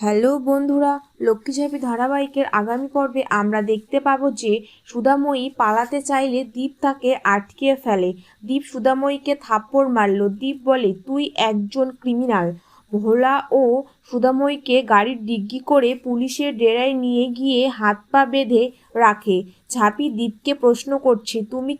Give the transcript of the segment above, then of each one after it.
Hello বন্ধুরা, লক্ষ্মীঝাঁপি ধারাবাহিকের আগামী পর্বে আমরা দেখতে পাবো যে সুধাময়ী পালাতে চাইলে দীপ তাকে আটকে ফেলে। দীপ সুধাময়ীকে থাপ্পড় মারল। দীপ বলে, তুই একজন ক্রিমিনাল। ভোলা ও সুধাময়ীকে গাড়ির ডিগ্গি করে পুলিশের ডেরায় নিয়ে গিয়ে হাত পা বেঁধে রাখে। ঝাঁপি দীপকে প্রশ্ন করছে, তুমি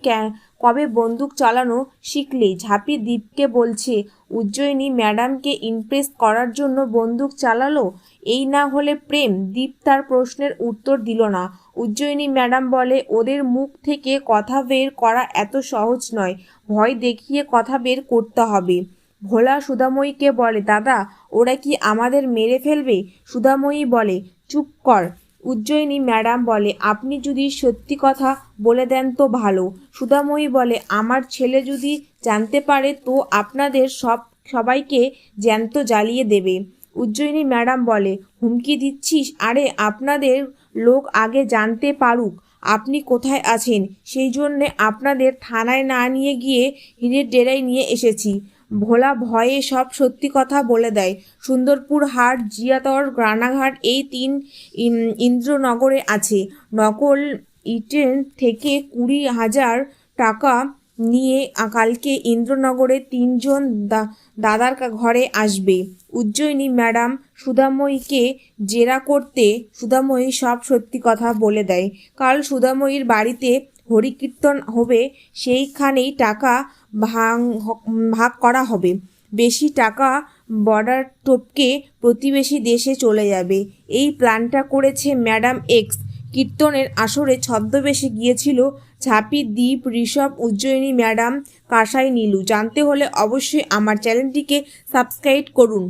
কবে বন্দুক চালানো শিখলে? ঝাঁপি দীপকে বলছে, উজ্জয়িনী ম্যাডামকে ইমপ্রেস করার জন্য বন্দুক চালালো। এই না হলে প্রেম? দীপ তার প্রশ্নের উত্তর দিল না। উজ্জয়িনী ম্যাডাম বলে, ওদের মুখ থেকে কথা বের করা এত সহজ নয়, ভয় দেখিয়ে কথা বের করতে হবে। ভোলা সুধাময়ীকে বলে, দাদা ওরা কি আমাদের মেরে ফেলবে? সুধাময়ী বলে, চুপ কর। উজ্জয়িনী ম্যাডাম বলে, আপনি যদি সত্যি কথা বলে দেন তো ভালো। সুধাময়ী বলে, আমার ছেলে যদি জানতে পারে তো আপনাদের সবাইকে জ্যান্ত জ্বালিয়ে দেবে। উজ্জয়িনী ম্যাডাম বলে, হুমকি দিচ্ছিস? আরে আপনাদের লোক আগে জানতে পারুক আপনি কোথায় আছেন, সেই জন্যে আপনাদের থানায় না নিয়ে গিয়ে হীরের ডেরায় নিয়ে এসেছি। ভোলা ভয়ে সব সত্যি কথা বলে দেয়। সুন্দরপুর হাট, জিয়াতর, রানাঘাট এই 3 ইন্দ্রনগরে আছে। নকল ইটের থেকে 20,000 টাকা নিয়ে কালকে ইন্দ্রনগরে 3 জন দাদার ঘরে আসবে। উজ্জয়িনী ম্যাডাম সুধাময়ীকে জেরা করতে সুধাময়ী সব সত্যি কথা বলে দেয়। কাল সুধাময়ীর বাড়িতে হরিকীর্তন হবে, সেইখানেই টাকা ভাগ করা হবে। বেশি টাকা বর্ডার টপকে প্রতিবেশী দেশে চলে যাবে। এই প্ল্যানটা করেছে ম্যাডাম এক্স। কীর্তনের আসরে ছদ্মবেশে গিয়েছিল ঝাঁপি, দীপ, ঋষভ, উজ্জয়িনী ম্যাডাম, কাঁসাই, নীলু। জানতে হলে অবশ্যই আমার চ্যানেলটিকে সাবস্ক্রাইব করুন।